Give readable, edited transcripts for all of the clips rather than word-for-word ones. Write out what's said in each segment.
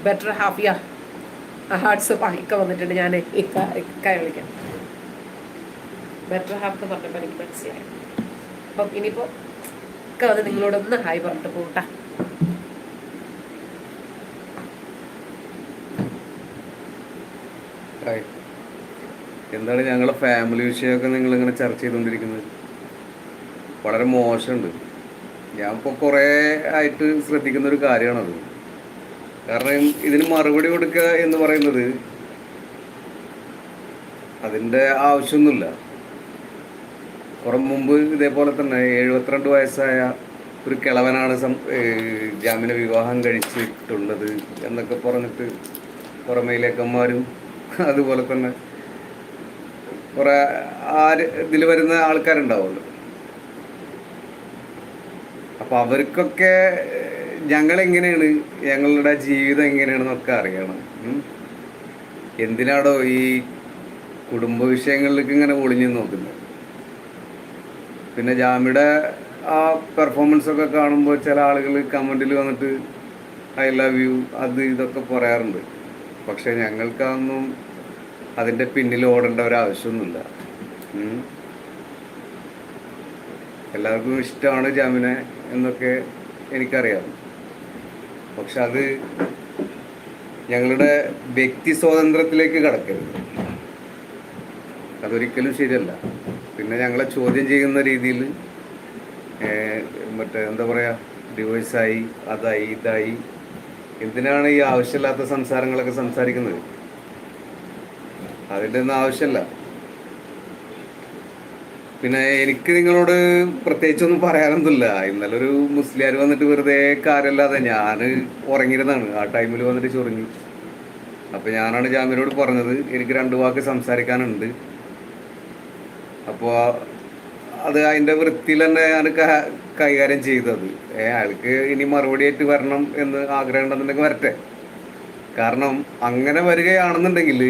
Better Haifa hertz ഇക്ക വന്നിട്ടുണ്ട്. ഞാൻ ഇക്ക വിളിക്കാം. ബെറ്റർ ഹാഫ് എന്ന് പറഞ്ഞപ്പോൾ എനിക്ക് മനസ്സിലായി. അപ്പം ഇനിയിപ്പോൾ ഇക്ക വന്ന് നിങ്ങളോടൊന്ന് ഹായ് പറഞ്ഞിട്ട് പോകട്ടാ. എന്താണ് ഞങ്ങളുടെ ഫാമിലി വിഷയമൊക്കെ നിങ്ങളിങ്ങനെ ചർച്ച ചെയ്തുകൊണ്ടിരിക്കുന്നത്? വളരെ മോശമുണ്ട്. ഞാൻ ഇപ്പോൾ കുറേ ആയിട്ട് ശ്രദ്ധിക്കുന്നൊരു കാര്യമാണത്. കാരണം ഇതിന് മറുപടി കൊടുക്കുക എന്ന് പറയുന്നത് അതിൻ്റെ ആവശ്യമൊന്നുമില്ല. കുറേ മുമ്പ് ഇതേപോലെ തന്നെ 72 വയസ്സായ ഒരു കിളവനാണ് ജാമ്യന വിവാഹം കഴിച്ചിട്ടുള്ളത് എന്നൊക്കെ പറഞ്ഞിട്ട് കുറേ മേലേക്കന്മാരും അതുപോലെ തന്നെ കുറേ ഇതിൽ വരുന്ന ആൾക്കാരുണ്ടാവുമല്ലോ. അപ്പോൾ അവർക്കൊക്കെ ഞങ്ങളെങ്ങനെയാണ്, ഞങ്ങളുടെ ജീവിതം എങ്ങനെയാണെന്നൊക്കെ അറിയണം. എന്തിനാടോ ഈ കുടുംബ വിഷയങ്ങളിലേക്ക് ഇങ്ങനെ ഒളിഞ്ഞു നോക്കുന്നത്? പിന്നെ ജാമ്യയുടെ ആ പെർഫോമൻസൊക്കെ കാണുമ്പോൾ ചില ആളുകൾ കമൻറ്റിൽ വന്നിട്ട് ഐ ലവ് യു അത് ഇതൊക്കെ പറയാറുണ്ട്. പക്ഷേ ഞങ്ങൾക്കതൊന്നും അതിൻ്റെ പിന്നിൽ ഓടേണ്ട ഒരാവശ്യമൊന്നുമില്ല. എല്ലാവർക്കും ഇഷ്ടമാണ് ജാമ്യനെ എന്നൊക്കെ എനിക്കറിയാം. പക്ഷെ അത് ഞങ്ങളുടെ വ്യക്തി സ്വാതന്ത്ര്യത്തിലേക്ക് കടക്കരുത്. അതൊരിക്കലും ശരിയല്ല. പിന്നെ ഞങ്ങളെ ചോദ്യം ചെയ്യുന്ന രീതിയിൽ എന്താ പറയുക, ഡിവോഴ്സായി, അതായി, ഇതായി, എന്തിനാണ് ഈ ആവശ്യമില്ലാത്ത സംസാരങ്ങളൊക്കെ സംസാരിക്കുന്നത്? അതിൻ്റെ ഒന്നും ആവശ്യമല്ല. പിന്നെ എനിക്ക് നിങ്ങളോട് പ്രത്യേകിച്ചൊന്നും പറയാനൊന്നുമില്ല. ഇന്നലെ ഒരു മുസ്ലിയാർ വന്നിട്ട് വെറുതെ കാര്യമില്ലാതെ ഞാൻ ഉറങ്ങിയിരുന്നാണ്. ആ ടൈമിൽ വന്നിട്ട് ചൊറിഞ്ഞു. അപ്പോൾ ഞാനാണ് ജാമ്യനോട് പറഞ്ഞത് എനിക്ക് 2 വാക്ക് സംസാരിക്കാനുണ്ട്. അപ്പോൾ അത് അതിൻ്റെ വൃത്തിയിൽ തന്നെ ഞാൻ കൈകാര്യം ചെയ്തത്. അയാൾക്ക് ഇനി മറുപടിയായിട്ട് വരണം എന്ന് ആഗ്രഹം ഉണ്ടെന്നുണ്ടെങ്കിൽ വരട്ടെ. കാരണം അങ്ങനെ വരികയാണെന്നുണ്ടെങ്കിൽ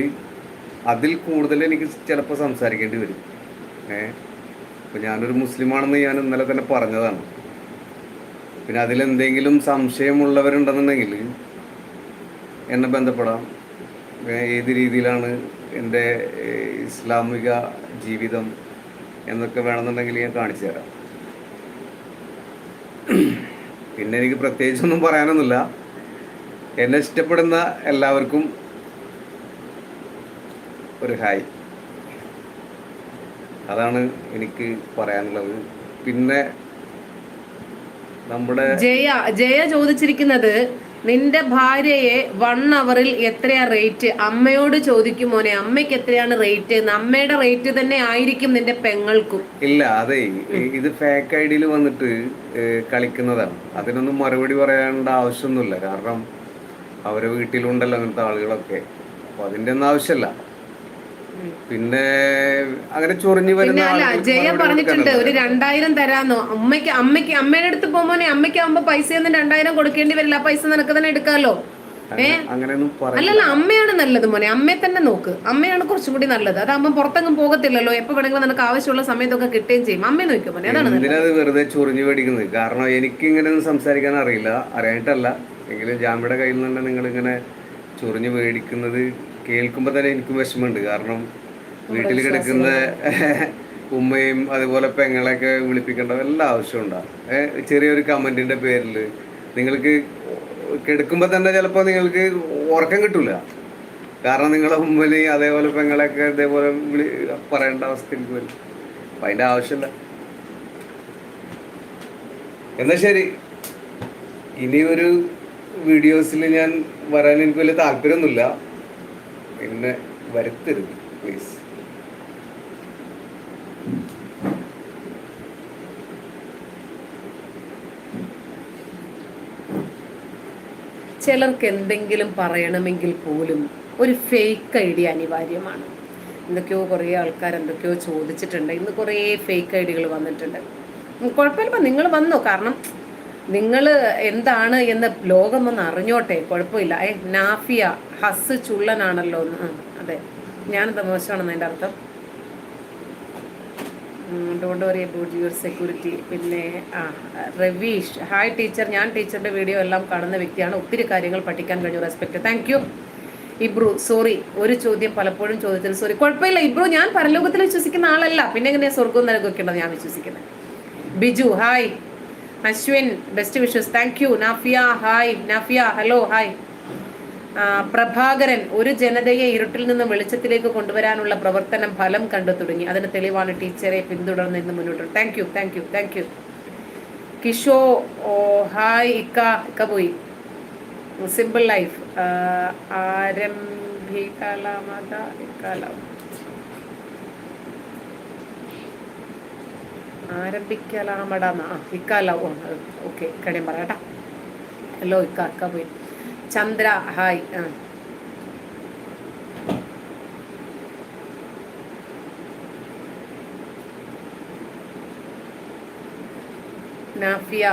അതിൽ കൂടുതൽ എനിക്ക് ചിലപ്പോൾ സംസാരിക്കേണ്ടി വരും. അപ്പോൾ ഞാനൊരു മുസ്ലിമാണെന്ന് ഞാൻ ഇന്നലെ തന്നെ പറഞ്ഞതാണ്. പിന്നെ അതിലെന്തെങ്കിലും സംശയമുള്ളവരുണ്ടെന്നുണ്ടെങ്കിൽ എന്നെ ബന്ധപ്പെടാം. ഏത് രീതിയിലാണ് എൻ്റെ ഇസ്ലാമിക ജീവിതം എന്നൊക്കെ വേണമെന്നുണ്ടെങ്കിൽ ഞാൻ കാണിച്ചു തരാം. പിന്നെ എനിക്ക് പ്രത്യേകിച്ചൊന്നും പറയാനൊന്നുമില്ല. എന്നെ ഇഷ്ടപ്പെടുന്ന എല്ലാവർക്കും ഒരു ഹായ്. അതാണ് എനിക്ക് പറയാനുള്ളത്. പിന്നെ നമ്മുടെ ജയ ചോദിച്ചിരിക്കുന്നത്, നിന്റെ ഭാര്യയെ 1 അവറിൽ എത്രയാ റേറ്റ്? അമ്മയോട് ചോദിക്കും മോനെ, അമ്മയ്ക്ക് എത്രയാണ് റേറ്റ് എന്ന്. അമ്മയുടെ റേറ്റ് തന്നെ ആയിരിക്കും നിന്റെ പെങ്ങൾക്കും. ഇല്ല, അതെ, ഇത് ഫേക്ക് ഐഡിയിൽ വന്നിട്ട് കളിക്കുന്നതാണ്. അതിനൊന്നും മറുപടി പറയേണ്ട ആവശ്യമൊന്നുമില്ല. കാരണം അവരെ വീട്ടിലുണ്ടല്ലോ അങ്ങനത്തെ ആളുകളൊക്കെ. അപ്പൊ അതിന്റെ ഒന്നും ആവശ്യമല്ല. പിന്നെ അങ്ങനെ ചൊറിഞ്ഞു വരുന്ന ജയ പറഞ്ഞിട്ടുണ്ട് ഒരു 2000 തരാന്നോ. അമ്മയുടെ അടുത്ത് പോകുമ്പോനെ അമ്മയ്ക്ക് ആകുമ്പോ പൈസയൊന്നും 2000 കൊടുക്കേണ്ടി വരില്ല. പൈസ നിനക്ക് തന്നെ എടുക്കാമല്ലോ. അല്ലല്ല, അമ്മയാണ് നല്ലത് മോനെ. അമ്മയെ തന്നെ നോക്ക്. അമ്മയാണ് കുറച്ചും കൂടി നല്ലത്. അതാകുമ്പോൾ പുറത്തെങ്ങും പോകത്തില്ലല്ലോ. എപ്പോ വേണമെങ്കിലും നിനക്ക് ആവശ്യമുള്ള സമയത്തൊക്കെ കിട്ടുകയും ചെയ്യും. അമ്മയെ നോക്കിയോ മോനെ, അതാണ് എന്തിനത് വെറുതെ ചൊറിഞ്ഞു മേടിക്കുന്നത്. കാരണം എനിക്ക് ഇങ്ങനെ ഒന്നും സംസാരിക്കാൻ അറിയില്ല, അറിയാനിട്ടല്ല. എങ്കിലും ജാമ്യയുടെ കയ്യിൽ നിന്ന് നിങ്ങൾ ഇങ്ങനെ ചൊറിഞ്ഞു മേടിക്കുന്നത് കേൾക്കുമ്പോൾ തന്നെ എനിക്ക് വിഷമമുണ്ട്. കാരണം വീട്ടിൽ കിടക്കുന്ന ഉമ്മയും അതുപോലെ പെങ്ങളെയൊക്കെ വിളിപ്പിക്കേണ്ട വല്ല ആവശ്യമുണ്ടാകും. ചെറിയൊരു കമൻറ്റിൻ്റെ പേരിൽ നിങ്ങൾക്ക് കിടക്കുമ്പോൾ തന്നെ ചിലപ്പോൾ നിങ്ങൾക്ക് ഉറക്കം കിട്ടില്ല. കാരണം നിങ്ങളെ ഉമ്മന് അതേപോലെ പെങ്ങളെയൊക്കെ ഇതേപോലെ പറയേണ്ട അവസ്ഥ എനിക്ക് വരും. അപ്പം അതിൻ്റെ ആവശ്യമില്ല. എന്നാൽ ശരി, ഇനി ഒരു വീഡിയോസിൽ ഞാൻ വരാൻ എനിക്ക് വലിയ താല്പര്യമൊന്നുമില്ല. പിന്നെ വരുത്തരുത് പ്ലീസ്. ചിലർക്ക് എന്തെങ്കിലും പറയണമെങ്കിൽ പോലും ഒരു ഫേക്ക് ഐഡിയ അനിവാര്യമാണ്. എന്തൊക്കെയോ കുറേ ആൾക്കാർ എന്തൊക്കെയോ ചോദിച്ചിട്ടുണ്ട്. ഇന്ന് കുറേ ഫേക്ക് ഐഡിയകൾ വന്നിട്ടുണ്ട്. കുഴപ്പമില്ല, നിങ്ങൾ വന്നോ. കാരണം നിങ്ങൾ എന്താണ് എന്ന് ലോകം ഒന്ന് അറിഞ്ഞോട്ടെ. കുഴപ്പമില്ല. നാഫിയ ഹസ് ചുള്ളനാണല്ലോ എന്ന്. അതെ, ഞാനെന്താ മോശമാണെന്ന് എൻ്റെ അർത്ഥം. Don't worry about your security. പിന്നെ രവീഷ്, ഹായ് ടീച്ചർ, ഞാൻ ടീച്ചറിൻ്റെ വീഡിയോ എല്ലാം കാണുന്ന വ്യക്തിയാണ്, ഒത്തിരി കാര്യങ്ങൾ പഠിക്കാൻ കഴിഞ്ഞു, respect. Thank you. Ibru, sorry ഒരു ചോദ്യം പലപ്പോഴും ചോദിച്ചത്, സോറി. കുഴപ്പമില്ല ഇബ്രു, ഞാൻ പരലോകത്തിൽ വിശ്വസിക്കുന്ന ആളല്ല, പിന്നെ എങ്ങനെയാ സ്വർഗവും നരകമൊക്കെ ഉണ്ടെന്ന് ഞാൻ വിശ്വസിക്കുന്നത്. Biju hi. Ashwin best wishes, thank you. Nafiya hi. Nafiya hello hi. Prabhakaran, ഒരു ജനതയെ ഇരുട്ടിൽ നിന്ന് വെളിച്ചത്തിലേക്ക് കൊണ്ടുവരാനുള്ള പ്രവർത്തനം ഫലം കണ്ടു തുടങ്ങി, അതിന് തെളിവാണ് ടീച്ചറെ പിന്തുടർന്ന് ഇന്ന് മുന്നോട്ട്. Thank you thank you thank you. Kisho hi. ഇക്ക പോയി. സിമ്പിൾ ലൈഫ് ആരംഭിക്കലാമത ആരംഭിക്കലാമടാ ഇക്കാല. ഓക്കെ, കാര്യം പറയാട്ടാ. ഹലോ ഇക്ക പോയി. ചന്ദ്ര ഹായ്. നാഫിയ,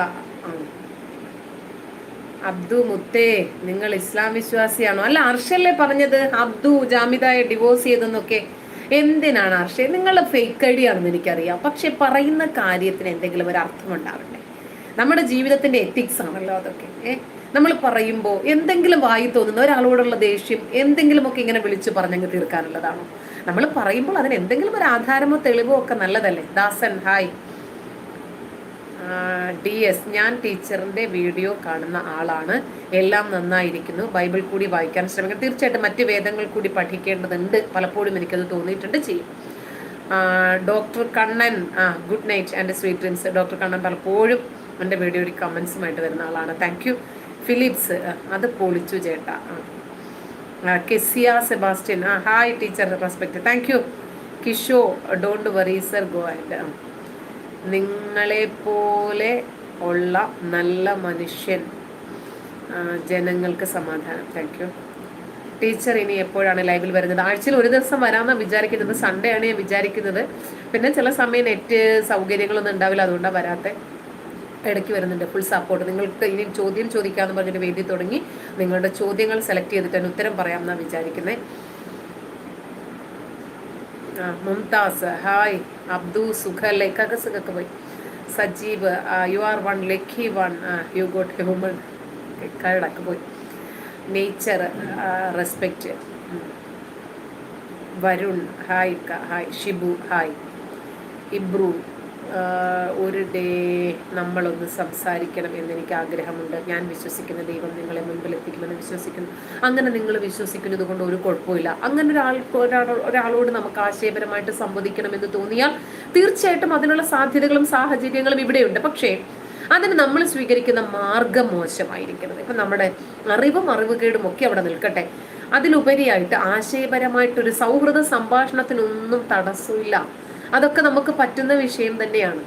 അബ്ദു മുത്തേ, നിങ്ങൾ ഇസ്ലാം വിശ്വാസിയാണോ? അല്ല, അർഷല്ലേ പറഞ്ഞത് അബ്ദു ജാമിദായെ ഡിവോഴ്സ് ചെയ്തെന്നൊക്കെ. എന്തിനാണ് അർഷേ? നിങ്ങളുടെ ഫേക്ക് ഐഡിയ ആണെന്ന് എനിക്കറിയാം, പക്ഷെ പറയുന്ന കാര്യത്തിന് എന്തെങ്കിലും ഒരു അർത്ഥം ഉണ്ടാവണ്ടേ? നമ്മുടെ ജീവിതത്തിന്റെ എത്തിക്സ് ആണല്ലോ അതൊക്കെ. നമ്മൾ പറയുമ്പോൾ എന്തെങ്കിലും വായി തോന്നുന്ന ഒരാളോടുള്ള ദേഷ്യം എന്തെങ്കിലുമൊക്കെ ഇങ്ങനെ വിളിച്ചു പറഞ്ഞങ്ങ് തീർക്കാനുള്ളതാണോ? നമ്മൾ പറയുമ്പോൾ അതിന് എന്തെങ്കിലും ഒരു ആധാരമോ തെളിവോ ഒക്കെ നല്ലതല്ലേ? ദാസൻ ഹായ്. DS, ഞാൻ ടീച്ചറിൻ്റെ വീഡിയോ കാണുന്ന ആളാണ്, എല്ലാം നന്നായിരിക്കുന്നു, ബൈബിൾ കൂടി വായിക്കാൻ ശ്രമിക്കണം. തീർച്ചയായിട്ടും മറ്റ് വേദങ്ങൾ കൂടി പഠിക്കേണ്ടതുണ്ട്, പലപ്പോഴും എനിക്കത് തോന്നിയിട്ടുണ്ട്, ചെയ്യും. Doctor Kannan, good night and sweet dreams. Doctor Kannan പലപ്പോഴും എൻ്റെ വീഡിയോയിൽ കമൻസുമായിട്ട് വരുന്ന ആളാണ്, താങ്ക് യു. ഫിലിപ്സ്, അത് പൊളിച്ചു ചേട്ടാ. Kezia Sebastian, hi teacher, respect, thank you. Kishore, don't worry sir, go and. നിങ്ങളെപ്പോലെ ഉള്ള നല്ല മനുഷ്യൻ, ജനങ്ങൾക്ക് സമാധാനം, താങ്ക് യു. ടീച്ചർ ഇനി എപ്പോഴാണ് ലൈവിൽ വരുന്നത്? ആഴ്ചയിൽ ഒരു ദിവസം വരാമെന്നാണ് വിചാരിക്കുന്നത്, സൺഡേ ആണ് ഞാൻ വിചാരിക്കുന്നത്. പിന്നെ ചില സമയം നെറ്റ് സൗകര്യങ്ങളൊന്നും ഉണ്ടാവില്ല, അതുകൊണ്ടാണ് വരാത്ത. ഇടയ്ക്ക് വരുന്നുണ്ട്, ഫുൾ സപ്പോർട്ട്. നിങ്ങൾക്ക് ഇനി ചോദ്യം ചോദിക്കാമെന്ന് പറഞ്ഞൊരു വേദി തുടങ്ങി, നിങ്ങളുടെ ചോദ്യങ്ങൾ സെലക്ട് ചെയ്തിട്ടാണ് ഉത്തരം പറയാമെന്നാണ് വിചാരിക്കുന്നത്. മുംതാസ് ഹായ്. അബ്ദു സുഖല്ലേ? സുഖൊക്കെ പോയി. Sajeev, you are one lucky one, you got human, കരടൊക്കെ പോയി. Nature, respect. Varun hi. Hi. Shibu hi. Ibru, ഒരു ഡേ നമ്മളൊന്ന് സംസാരിക്കണം എന്നെനിക്ക് ആഗ്രഹമുണ്ട്, ഞാൻ വിശ്വസിക്കുന്ന ദൈവം നിങ്ങളെ മുൻപിൽ എത്തിക്കുമെന്ന് വിശ്വസിക്കുന്നു. അങ്ങനെ നിങ്ങൾ വിശ്വസിക്കുന്നത് കൊണ്ട് ഒരു കുഴപ്പമില്ല. അങ്ങനെ ഒരാളോട് നമുക്ക് ആശയപരമായിട്ട് സംവദിക്കണമെന്ന് തോന്നിയാൽ തീർച്ചയായിട്ടും അതിനുള്ള സാധ്യതകളും സാഹചര്യങ്ങളും ഇവിടെയുണ്ട്. പക്ഷേ അതിന് നമ്മൾ സ്വീകരിക്കുന്ന മാർഗം മോശമായിരിക്കുന്നത്. ഇപ്പം നമ്മുടെ അറിവുകേടും ഒക്കെ അവിടെ നിൽക്കട്ടെ, അതിലുപരിയായിട്ട് ആശയപരമായിട്ടൊരു സൗഹൃദ സംഭാഷണത്തിനൊന്നും തടസ്സമില്ല, അതൊക്കെ നമുക്ക് പറ്റുന്ന വിഷയം തന്നെയാണ്.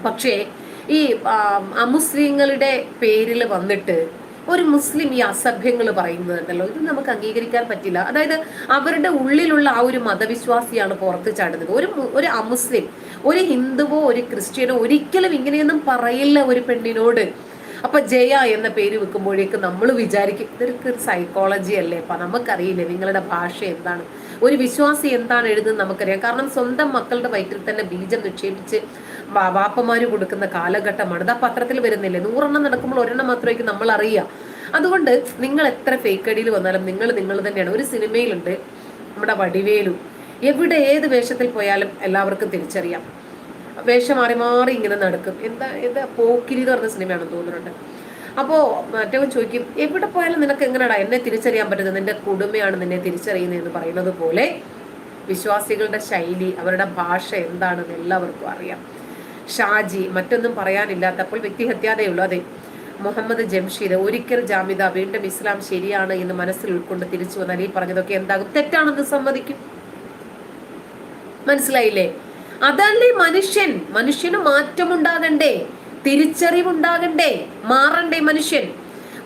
പക്ഷേ ഈ അമുസ്ലിങ്ങളുടെ പേരിൽ വന്നിട്ട് ഒരു മുസ്ലിം ഈ അസഭ്യങ്ങൾ പറയുന്നതുണ്ടല്ലോ, ഇത് നമുക്ക് അംഗീകരിക്കാൻ പറ്റില്ല. അതായത് അവരുടെ ഉള്ളിലുള്ള ആ ഒരു മതവിശ്വാസിയാണ് പുറത്ത് ചാടുന്നത്. ഒരു അമുസ്ലിം, ഒരു ഹിന്ദുവോ ഒരു ക്രിസ്ത്യനോ ഒരിക്കലും ഇങ്ങനെയൊന്നും പറയില്ല ഒരു പെണ്ണിനോട്. അപ്പൊ ജയ എന്ന പേര് വെക്കുമ്പോഴേക്ക് നമ്മൾ വിചാരിക്കും ഇതൊരു സൈക്കോളജി അല്ലേ, അപ്പൊ നമുക്കറിയില്ലേ നിങ്ങളുടെ ഭാഷ എന്താണ്, ഒരു വിശ്വാസി എന്താണ് എഴുതുന്നത് നമുക്കറിയാം. കാരണം സ്വന്തം മക്കളുടെ വയറ്റിൽ തന്നെ ബീജം നിക്ഷേപിച്ച് വാപ്പമാര് കൊടുക്കുന്ന കാലഘട്ടമാണ്. ഇത് ആ പത്രത്തിൽ വരുന്നില്ലേ, 100 എണ്ണം നടക്കുമ്പോൾ 1 എണ്ണം മാത്രമായിരിക്കും നമ്മൾ അറിയുക. അതുകൊണ്ട് നിങ്ങൾ എത്ര ഫേക്ക് ഐഡിയിൽ വന്നാലും നിങ്ങൾ തന്നെയാണ്. ഒരു സിനിമയിലുണ്ട് നമ്മുടെ വടിവേലു, എവിടെ ഏത് വേഷത്തിൽ പോയാലും എല്ലാവർക്കും തിരിച്ചറിയാം. വേഷം മാറി മാറി ഇങ്ങനെ നടക്കും. എന്താ പോക്കിരി എന്ന് പറഞ്ഞ സിനിമയാണെന്ന് തോന്നുന്നുണ്ട്. അപ്പോൾ മറ്റവൻ ചോദിക്കും, എവിടെ പോയാലും നിനക്ക് എങ്ങനെയാടാ എന്നെ തിരിച്ചറിയാൻ പറ്റുന്നത്, നിന്റെ കുടുംബയാണ് നിന്നെ തിരിച്ചറിയുന്നത് എന്ന് പറയുന്നത് പോലെ വിശ്വാസികളുടെ ശൈലി, അവരുടെ ഭാഷ എന്താണെന്ന് എല്ലാവർക്കും അറിയാം. ഷാജി, മറ്റൊന്നും പറയാനില്ലാത്തപ്പോൾ വ്യക്തിഹത്യാതയുള്ളൂ. അതെ. മുഹമ്മദ് ജംഷീദ്, ഒരിക്കൽ ജാമിദ വീണ്ടും ഇസ്ലാം ശരിയാണ് എന്ന് മനസ്സിൽ ഉൾക്കൊണ്ട് തിരിച്ചു വന്നാൽ ഈ പറഞ്ഞതൊക്കെ എന്താകും? തെറ്റാണെന്ന് സമ്മതിക്കും. മനസ്സിലായില്ലേ? അതല്ലേ മനുഷ്യന് മാറ്റമുണ്ടാകണ്ടേ, തിരിച്ചറിവുണ്ടാകണ്ടേ, മാറണ്ടേ മനുഷ്യൻ.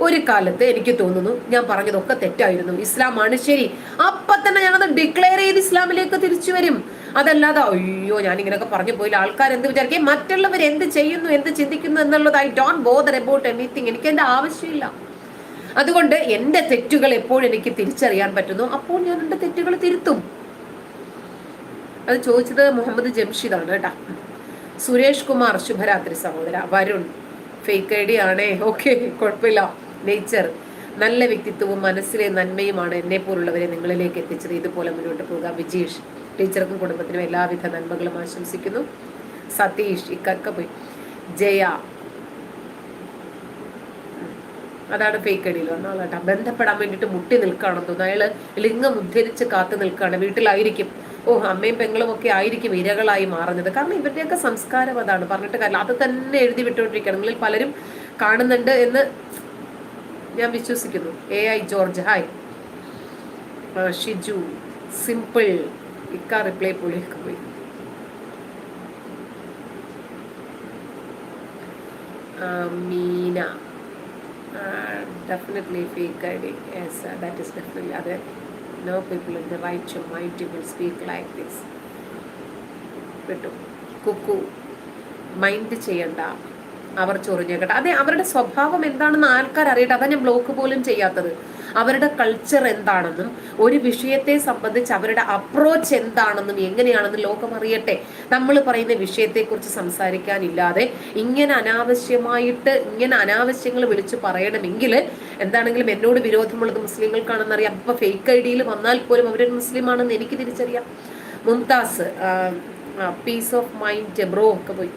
ഒരു കാലത്ത് എനിക്ക് തോന്നുന്നു ഞാൻ പറഞ്ഞതൊക്കെ തെറ്റായിരുന്നു, ഇസ്ലാമാണ് ശരി, അപ്പൊ തന്നെ ഞാനത് ഡിക്ലെയർ ചെയ്ത് ഇസ്ലാമിലേക്ക് തിരിച്ചു വരും. അതല്ലാതെ അയ്യോ ഞാനിങ്ങനെയൊക്കെ പറഞ്ഞു പോയില്ല, ആൾക്കാർ എന്ത് വിചാരിക്കും, മറ്റുള്ളവർ എന്ത് ചെയ്യുന്നു എന്ത് ചിന്തിക്കുന്നു എന്നുള്ളത് I don't bother about anything, എനിക്ക് എന്റെ ആവശ്യമില്ല. അതുകൊണ്ട് എന്റെ തെറ്റുകൾ എപ്പോഴും എനിക്ക് തിരിച്ചറിയാൻ പറ്റുന്നു, അപ്പോൾ ഞാൻ എന്റെ തെറ്റുകൾ തിരുത്തും. അത് ചോദിച്ചത് മുഹമ്മദ് ജംഷിദാണ് കേട്ടാ. സുരേഷ് കുമാർ ശുഭരാത്രി സഹോദര. വരുൺ ഫേക്ക് ഐ ഡി ആണേ. ഓക്കെ, കുഴപ്പമില്ല. നേച്ചർ നല്ല വ്യക്തിത്വവും മനസ്സിലെ നന്മയുമാണ് എന്നെ പോലുള്ളവരെ നിങ്ങളിലേക്ക് എത്തിച്ചത്. ഇതുപോലെ മുന്നോട്ട് പോകാം. വിജീഷ് ടീച്ചർക്കും കുടുംബത്തിനും എല്ലാവിധ നന്മകളും ആശംസിക്കുന്നു. സതീഷ് ഇക്കൊക്കെ പോയി. ജയ അതാണ് ഫേക്ക് ഐഡിയിൽ വന്ന ആളാട്ടാ. ബന്ധപ്പെടാൻ വേണ്ടിയിട്ട് മുട്ടി നിൽക്കുകയാണെന്ന് തോന്നുന്നു. അയാള് ലിംഗം ഉദ്ധരിച്ച് കാത്തു നിൽക്കുകയാണ്. വീട്ടിലായിരിക്കും. അമ്മയും പെങ്ങളും ഒക്കെ ആയിരിക്കും ഇരകളായി മാറുന്നത്. കാരണം ഇവരുടെയൊക്കെ സംസ്കാരം അതാണ്, പറഞ്ഞിട്ട് കാര്യമില്ല. അത് തന്നെ എഴുതി വിട്ടുകൊണ്ടിരിക്കുകയാണ്. നിങ്ങളിൽ പലരും കാണുന്നുണ്ട് എന്ന് ഞാൻ വിശ്വസിക്കുന്നു. AI George hi. Shiju simple ഇക്ക റിപ്ലൈ പൊളിയൊക്കെ പോയി. Meena definitely fake ID. Yes, that is definitely other. No people in the right mind will speak like this. Kukku mind ചെയ്യണ്ട, അവർ ചൊറിഞ്ഞേക്കട്ടെ. അതെ, അവരുടെ സ്വഭാവം എന്താണെന്ന് ആൾക്കാർ അറിയട്ടെ. അതാ ഞാൻ ബ്ലോക്ക് പോലും ചെയ്യാത്തത്. അവരുടെ കൾച്ചർ എന്താണെന്നും ഒരു വിഷയത്തെ സംബന്ധിച്ച് അവരുടെ അപ്രോച്ച് എന്താണെന്നും എങ്ങനെയാണെന്നും ലോകം അറിയട്ടെ. നമ്മൾ പറയുന്ന വിഷയത്തെക്കുറിച്ച് സംസാരിക്കാനില്ലാതെ ഇങ്ങനെ അനാവശ്യങ്ങൾ വിളിച്ച് പറയണമെങ്കിൽ എന്താണെങ്കിലും എന്നോട് വിരോധമുള്ളത് മുസ്ലിങ്ങൾക്കാണെന്നറിയാം. ഇപ്പൊ ഫേക്ക് ഐഡിയിൽ വന്നാൽ പോലും അവരൊരു മുസ്ലിം ആണെന്ന് എനിക്ക് തിരിച്ചറിയാം. Mumtaz peace of mind bro ഒക്കെ പോയി.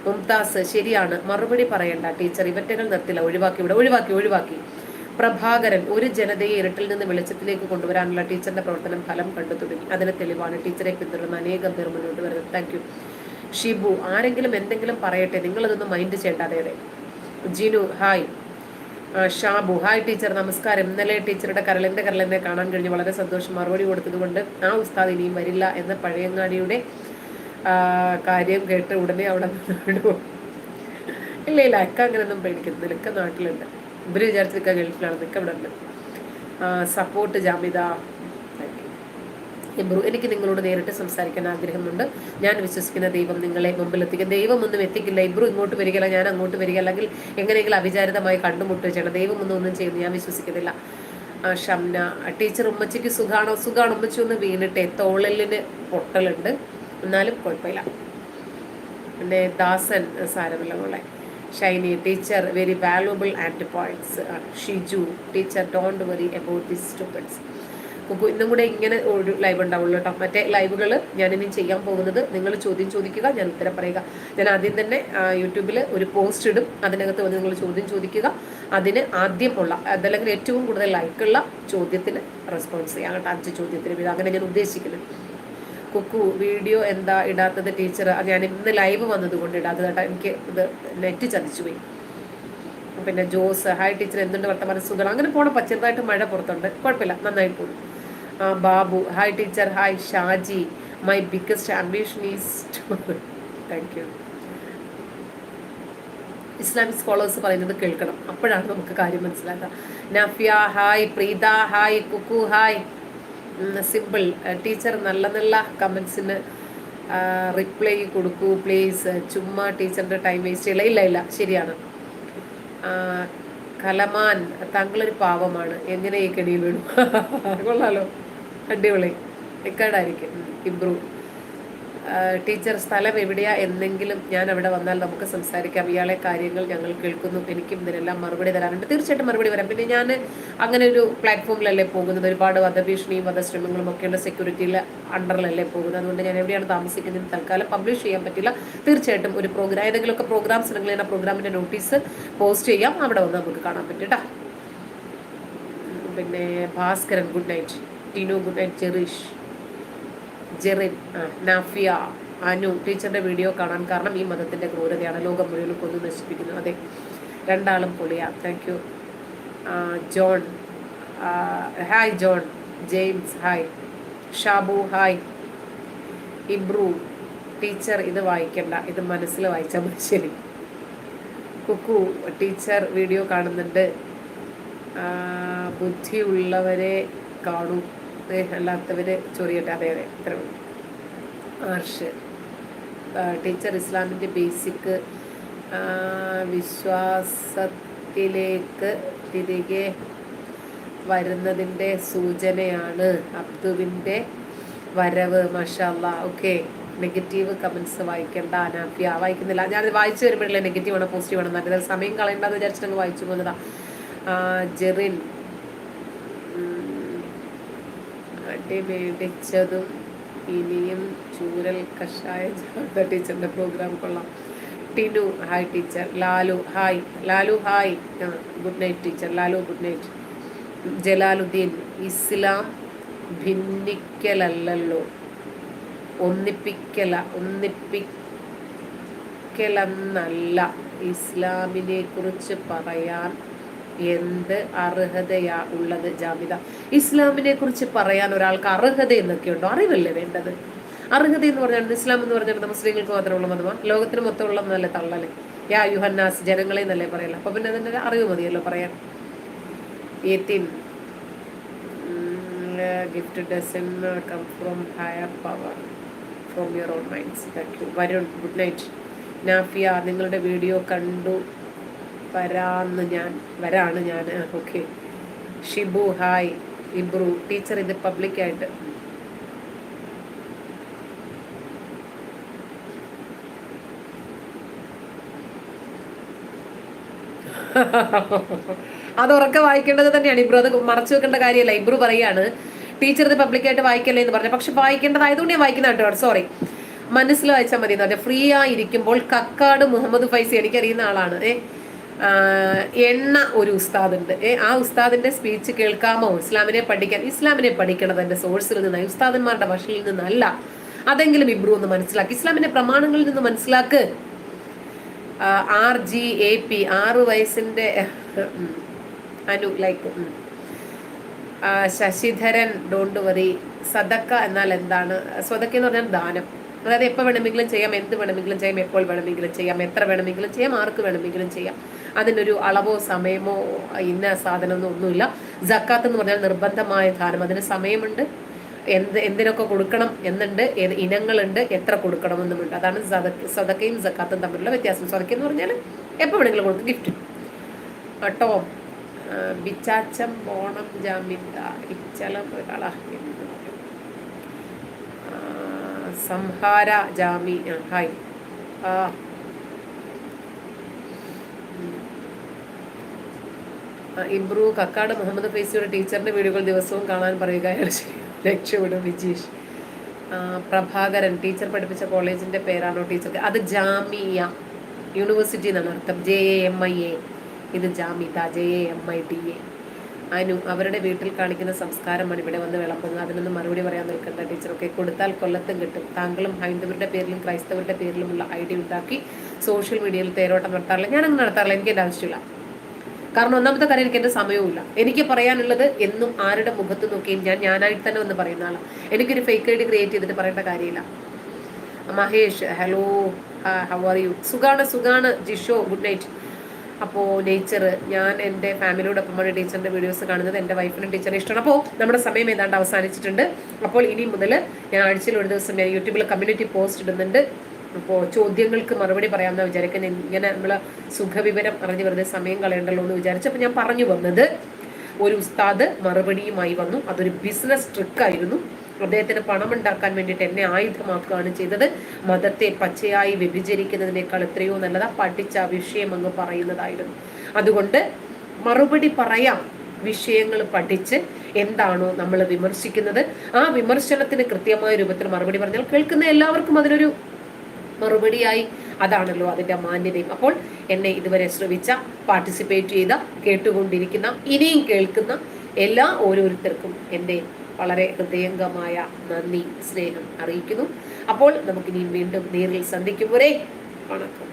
മുംതാസ് ശരിയാണ്, മറുപടി പറയണ്ട ടീച്ചർ, ഇവറ്റകൾ നിർത്തില്ല, ഒഴിവാക്കി. പ്രഭാകരൻ ഒരു ജനതയെ ഇരുട്ടിൽ നിന്ന് വെളിച്ചത്തിലേക്ക് കൊണ്ടുവരാനുള്ള ടീച്ചറിന്റെ പ്രവർത്തനം ഫലം കണ്ടു തുടങ്ങി. അതിന് തെളിവാണ് ടീച്ചറെ പിന്തുടർന്ന് അനേകം പേർ മുന്നോട്ട് വരുന്നത്. Thank you. ഷിബു ആരെങ്കിലും എന്തെങ്കിലും പറയട്ടെ, നിങ്ങളതൊന്നും മൈൻഡ് ചെയ്യേണ്ട. അതെ. Jinu hi. Shabu hi teacher നമസ്കാരം. ഇന്നലെ ടീച്ചറുടെ കരളിനെ കാണാൻ കഴിഞ്ഞു, വളരെ സന്തോഷം. മറുപടി കൊടുത്തതുകൊണ്ട് ആ ഉസ്താദ് ഇനിയും വരില്ല എന്ന പഴയങ്ങാടിയുടെ കാര്യം കേട്ട് ഉടനെ അവിടെ വിടുമോ? ഇല്ല, അക്ക അങ്ങനെയൊന്നും പേടിക്കുന്നില്ല. ഇക്ക നാട്ടിലുണ്ട്. ഇവര് വിചാരിച്ചിരിക്ക ഗൾഫിലാണ്. നിൽക്ക ഇവിടെ ഉണ്ട്. സപ്പോർട്ട് ജാമിത. ഇബ്രു എനിക്ക് നിങ്ങളോട് നേരിട്ട് സംസാരിക്കാൻ ആഗ്രഹമുണ്ട്. ഞാൻ വിശ്വസിക്കുന്ന ദൈവം നിങ്ങളെ മുമ്പിലെത്തിക്കും. ദൈവം ഒന്നും എത്തിക്കില്ല. ഇബ്രു ഇങ്ങോട്ട് വരികയില്ല, ഞാൻ അങ്ങോട്ട് വരിക, അല്ലെങ്കിൽ എങ്ങനെയെങ്കിലും അവിചാരിതമായി കണ്ടുമുട്ടുക ചെയ്യണം. ദൈവം ഒന്നും ചെയ്യുന്നു ഞാൻ വിശ്വസിക്കുന്നില്ല. ഷംന ടീച്ചർ ഉമ്മച്ചിക്ക് സുഖാണോ? ഉമ്മച്ചി ഒന്ന് വീണിട്ടെ, തോളലിന് പൊട്ടലുണ്ട്, എന്നാലും കുഴപ്പമില്ല. പിന്നെ ദാസൻ സാരമില്ല മോളെ. Shiny teacher very valuable and points. Shiju teacher don't worry about this stupids. Kukku ഇന്നും കൂടെ ഇങ്ങനെ ഒരു ലൈവ് ഉണ്ടാവുള്ളൂ കേട്ടോ. മറ്റേ ലൈവുകൾ ഞാനിനി ചെയ്യാൻ പോകുന്നത് നിങ്ങൾ ചോദ്യം ചോദിക്കുക, ഞാൻ ഉത്തരം പറയുക. ഞാൻ ആദ്യം തന്നെ യൂട്യൂബിൽ ഒരു പോസ്റ്റ് ഇടും, അതിനകത്ത് വന്ന് നിങ്ങൾ ചോദ്യം ചോദിക്കുക. അതിന് ആദ്യം ഉള്ള അതല്ലെങ്കിൽ ഏറ്റവും കൂടുതൽ ലൈക്കുള്ള ചോദ്യത്തിന് റെസ്പോൺസ് ചെയ്യാം കേട്ടോ. 5 ചോദ്യത്തിന് അങ്ങനെ ഞാൻ ഉദ്ദേശിക്കുന്നത്. കുക്കു വീഡിയോ എന്താ ഇടാത്തത് ടീച്ചർ? ഞാൻ ഇന്ന് ലൈവ് വന്നതുകൊണ്ട് ഇടാത്തത് കേട്ടോ. എനിക്ക് ഇത് നെറ്റ് ചതിച്ചു പോയി. പിന്നെ ജോസ് ഹായ് ടീച്ചർ എന്തുണ്ട് വർത്തമാനം? സുഖം. അങ്ങനെ പോണം. ചെറുതായിട്ട് മഴ പുറത്തുണ്ട്, കുഴപ്പമില്ല, നന്നായിട്ട് പോകും. Babu hi teacher. Hi Shaji my biggest ambition is thank you. Islamic scholars പറയുന്നത് കേൾക്കണം, അപ്പോഴാണ് നമുക്ക് കാര്യം മനസ്സിലാക്കുക. Nafiya hi. Preetha hi. Kukku hi. Simple teacher നല്ല കമൻസിന് റിപ്ലൈ കൊടുക്കൂ പ്ലീസ്. ചുമ്മാ ടീച്ചറിൻ്റെ ടൈം വേസ്റ്റ് ചെയ്യില്ല. ഇല്ല ശരിയാണ്. കലമാൻ താങ്കളൊരു പാവമാണ്, എങ്ങനെ ഈ കെണിയിൽ വീണു? കൊള്ളാലോ, അടിപൊളി. എക്കാടായിരിക്കും. ഇബ്രു ടീച്ചർ സ്ഥലം എവിടെയാ? എന്നെങ്കിലും ഞാൻ അവിടെ വന്നാൽ നമുക്ക് സംസാരിക്കാം. ഇയാളെ കാര്യങ്ങൾ ഞങ്ങൾ കേൾക്കുന്നു, എനിക്കും ഇതിനെല്ലാം മറുപടി തരാനുണ്ട്. തീർച്ചയായിട്ടും മറുപടി വരാം. പിന്നെ ഞാൻ അങ്ങനെ ഒരു പ്ലാറ്റ്ഫോമിലല്ലേ പോകുന്നത്, ഒരുപാട് വധഭീഷണിയും വധശ്രമങ്ങളും ഒക്കെയുള്ള സെക്യൂരിറ്റിയിൽ അണ്ടറിലല്ലേ പോകുന്നത്. അതുകൊണ്ട് ഞാൻ എവിടെയാണ് താമസിക്കുന്നത് തൽക്കാലം പബ്ലിഷ് ചെയ്യാൻ പറ്റില്ല. തീർച്ചയായിട്ടും ഒരു പ്രോഗ്രാം ഏതെങ്കിലുമൊക്കെ പ്രോഗ്രാംസ് ഉണ്ടെങ്കിൽ ഞാൻ ആ പ്രോഗ്രാമിൻ്റെ നോട്ടീസ് പോസ്റ്റ് ചെയ്യാം, അവിടെ വന്ന് നമുക്ക് കാണാൻ പറ്റും കേട്ടോ. പിന്നെ Bhaskaran good night. Tinu good night. Jerin Nafiya Anu ടീച്ചറിന്റെ വീഡിയോ കാണാൻ കാരണം ഈ മതത്തിന്റെ ക്രൂരതയാണ്, ലോകം മുഴുവൻ കൊന്നു നശിപ്പിക്കുന്നു. അതെ, രണ്ടാളും പൊളിയാ. Thank you. John hi. John James hi. Shabu hi. Ibru teacher ഇത് വായിക്കണ്ട, ഇത് മനസ്സിൽ വായിച്ചാൽ മതി. ശരി. കുക്കു ടീച്ചർ വീഡിയോ കാണുന്നുണ്ട്, ബുദ്ധിയുള്ളവരെ കാണൂ, അല്ലാത്തവര് ചൊറിയട്ടെ. അതെ ഇത്ര ആർഷ് ടീച്ചർ ഇസ്ലാമിൻ്റെ ബേസിക് വിശ്വാസത്തിലേക്ക് തിരികെ വരുന്നതിൻ്റെ സൂചനയാണ്. അബ്ദുവിൻ്റെ വരവ് മാഷാല്ലാ. ഓക്കെ, നെഗറ്റീവ് കമന്റ്സ് വായിക്കേണ്ട അനാഫിയ, വായിക്കുന്നില്ല. ഞാനത് വായിച്ചു വരുമ്പോഴല്ലേ നെഗറ്റീവ് ആണോ പോസിറ്റീവ് ആണോ നല്ലത്, സമയം കളയണ്ടെന്ന് വിചാരിച്ചിട്ട് വായിച്ചു പോകുന്നതാ. ജെറിൻ അടി മേടിച്ചതും ഇനിയും ചൂരൽ കഷായ ടീച്ചറിന്റെ പ്രോഗ്രാം കൊള്ളാം. Tinu hi teacher. Lalu hi. Lalu hi, good night teacher. Lalu good night. Jalaluddin Islam ഭിന്നിക്കലല്ലോ, ഒന്നിപ്പിക്കലെന്നല്ല, ഇസ്ലാമിനെ കുറിച്ച് പറയാൻ എന്ത് അർഹതയാ ഉള്ളത് ജാമിദ? ഇസ്ലാമിനെ കുറിച്ച് പറയാൻ ഒരാൾക്ക് അർഹത എന്നൊക്കെ ഉണ്ടോ? അറിവല്ലേ വേണ്ടത്. അർഹത എന്ന് പറഞ്ഞാൽ ഇസ്ലാം എന്ന് പറഞ്ഞാൽ മുസ്ലിങ്ങൾക്ക് മാത്രമുള്ള മതമാണ്, ലോകത്തിന് മൊത്തമുള്ള നല്ല തള്ളല്ലേ. യാ യുഹന്നാസ് ജനങ്ങളെ എന്നല്ലേ പറയല്ല. അപ്പൊ പിന്നെ അതിന്റെ അറിവ് മതിയല്ലോ പറയാൻ. Yatheem gift doesn't come from higher power from your own minds. Thank you. Varun good night. Nafiya നിങ്ങളുടെ വീഡിയോ കണ്ടു വരാണ് ഞാൻ. Okay. Shibu hi. Ibru teacher ഇത് പബ്ലിക്കായിട്ട് അത് ഉറക്കെ വായിക്കേണ്ടത് തന്നെയാണ് ഇബ്രു, അത് മറച്ചു വെക്കേണ്ട കാര്യമല്ല. ഇബ്രു പറയാണ് ടീച്ചർ ഇത് പബ്ലിക്കായിട്ട് വായിക്കല്ലേ എന്ന് പറഞ്ഞു. പക്ഷെ വായിക്കേണ്ടതായതുകൊണ്ട് ഞാൻ വായിക്കുന്ന കേട്ടോ, സോറി. മനസ്സിൽ വായിച്ചാൽ മതി എന്ന് പറഞ്ഞാൽ ഫ്രീ ആയിരിക്കുമ്പോൾ കക്കാട് മുഹമ്മദ് ഫൈസി, എനിക്കറിയുന്ന ആളാണ്. എണ്ണ ഒരു ഉസ്താദ് ഉണ്ട്. ആ ഉസ്താദിന്റെ സ്പീച്ച് കേൾക്കാമോ? ഇസ്ലാമിനെ പഠിക്കണത് എന്റെ സോഴ്സിൽ നിന്നാണ്, ഉസ്താദന്മാരുടെ ഭാഷയിൽ നിന്നല്ല. അതെങ്കിലും ഇബ്രു ഒന്ന് മനസ്സിലാക്കി, ഇസ്ലാമിന്റെ പ്രമാണങ്ങളിൽ നിന്ന് മനസ്സിലാക്ക്. RGAP 6 വയസ്സിന്റെ Anu like. Sasidharan don't worry. സദക്ക എന്നാൽ എന്താണ്? സ്വതക്ക എന്ന് പറഞ്ഞാൽ ദാനം. അതായത് എപ്പോൾ വേണമെങ്കിലും ചെയ്യാം, എന്ത് വേണമെങ്കിലും ചെയ്യാം, എപ്പോൾ വേണമെങ്കിലും ചെയ്യാം, എത്ര വേണമെങ്കിലും ചെയ്യാം, ആർക്ക് വേണമെങ്കിലും ചെയ്യാം. അതിനൊരു അളവോ സമയമോ ഇന്ന സാധനമൊന്നും ഒന്നുമില്ല. സക്കാത്ത് എന്ന് പറഞ്ഞാൽ നിർബന്ധമായ ദാനം, അതിന് സമയമുണ്ട്, എന്തിനൊക്കെ കൊടുക്കണം എന്നുണ്ട്, ഇനങ്ങളുണ്ട്, എത്ര കൊടുക്കണമെന്നുമുണ്ട്. അതാണ് സദക്കയും സക്കാത്തും തമ്മിലുള്ള വ്യത്യാസം. സദക്ക എന്ന് പറഞ്ഞാൽ എപ്പോൾ വേണമെങ്കിലും കൊടുക്കും, ഗിഫ്റ്റ്. ടോം ബിച്ചാച്ചം ഓണം ജാമിദ ഇച്ചലം ഒരാളാ സംഹാര ജാമി ഹായ്. ഇബ്രു കക്കാട് മുഹമ്മദ് ഫൈസിയുടെ ടീച്ചറിന്റെ വീഡിയോകൾ ദിവസവും കാണാൻ പറയുകയാണ്. രക്ഷപ്പെടും വിജീഷ്. പ്രഭാകരൻ ടീച്ചർ പഠിപ്പിച്ച കോളേജിന്റെ പേരാണോ ടീച്ചർക്ക്? അത് ജാമിയ യൂണിവേഴ്സിറ്റി എന്നാണ് അർത്ഥം. JAMIA. ഇത് ജാമിദ JAMIDA. അനു അവരുടെ വീട്ടിൽ കാണിക്കുന്ന സംസ്കാരമാണ് ഇവിടെ വന്ന് വിളമ്പുന്നത്, അതിനൊന്നും മറുപടി പറയാൻ നിൽക്കേണ്ട ടീച്ചറൊക്കെ. കൊടുത്താൽ കൊല്ലത്തും കിട്ടും. താങ്കളും ഹൈന്ദവരുടെ പേരിലും ക്രൈസ്തവരുടെ പേരിലുമുള്ള ID ഉണ്ടാക്കി സോഷ്യൽ മീഡിയയിൽ തേരോട്ടം നടത്താറില്ല. ഞാനങ്ങനെ നടത്താറില്ല, എനിക്ക് എൻ്റെ ആവശ്യമില്ല. കാരണം ഒന്നാമത്തെ കാര്യം എനിക്ക് എൻ്റെ സമയവുമില്ല. എനിക്ക് പറയാനുള്ളത് എന്നും ആരുടെ മുഖത്ത് നോക്കിയും ഞാനായിട്ട് തന്നെ വന്ന് പറയുന്ന ആളാണ്. എനിക്കൊരു ഫേക്ക് ID ക്രിയേറ്റ് ചെയ്തിട്ട് പറയേണ്ട കാര്യമില്ല. Mahesh hello, how are you? സുഖാണ് ജിഷോ ഗുഡ് നൈറ്റ്. അപ്പോൾ നേച്ചർ ഞാൻ എൻ്റെ ഫാമിലിയോടൊപ്പമാണ് ടീച്ചറിൻ്റെ വീഡിയോസ് കാണുന്നത്. എൻ്റെ വൈഫിനും ടീച്ചറിന് ഇഷ്ടമാണ്. അപ്പോൾ നമ്മുടെ സമയം ഏതാണ്ട് അവസാനിച്ചിട്ടുണ്ട്. അപ്പോൾ ഇനി മുതൽ ഞാൻ ആഴ്ചയിൽ ഒരു ദിവസം ഞാൻ യൂട്യൂബിൽ കമ്മ്യൂണിറ്റി പോസ്റ്റ് ഇടുന്നുണ്ട്. അപ്പോൾ ചോദ്യങ്ങൾക്ക് മറുപടി പറയാമെന്ന് വിചാരിക്കുന്നത്. ഇങ്ങനെ നമ്മൾ സുഖവിവരം അറിഞ്ഞ് വെറുതെ സമയം കളയണ്ടല്ലോ എന്ന് വിചാരിച്ചപ്പോൾ ഞാൻ പറഞ്ഞു വന്നത്, ഒരു ഉസ്താദ് മറുപടിയുമായി വന്നു. അതൊരു ബിസിനസ് ട്രിക്കായിരുന്നു. അദ്ദേഹത്തിന് പണം ഉണ്ടാക്കാൻ വേണ്ടിയിട്ട് എന്നെ ആയുധമാക്കുകയാണ് ചെയ്തത്. മതത്തെ പച്ചയായി വ്യഭിചരിക്കുന്നതിനേക്കാൾ എത്രയോ നല്ലതാ പഠിച്ച വിഷയം അങ്ങ് പറയുന്നതായിരുന്നു. അതുകൊണ്ട് മറുപടി പറയാം. വിഷയങ്ങൾ പഠിച്ച് എന്താണോ നമ്മൾ വിമർശിക്കുന്നത് ആ വിമർശനത്തിന് കൃത്യമായ രൂപത്തിൽ മറുപടി പറഞ്ഞാൽ കേൾക്കുന്ന എല്ലാവർക്കും അതിനൊരു മറുപടിയായി. അതാണല്ലോ അതിന്റെ മാന്യതയും. അപ്പോൾ എന്നെ ഇതുവരെ ശ്രമിച്ച, പാർട്ടിസിപ്പേറ്റ് ചെയ്ത, കേട്ടുകൊണ്ടിരിക്കുന്ന, ഇനിയും കേൾക്കുന്ന എല്ലാ ഓരോരുത്തർക്കും എൻ്റെ വളരെ ഹൃദയംഗമായ നന്ദി, സ്നേഹം അറിയിക്കുന്നു. അപ്പോൾ നമുക്കിനി വീണ്ടും നേരിൽ സന്ധിക്കും വരെ വണക്കം.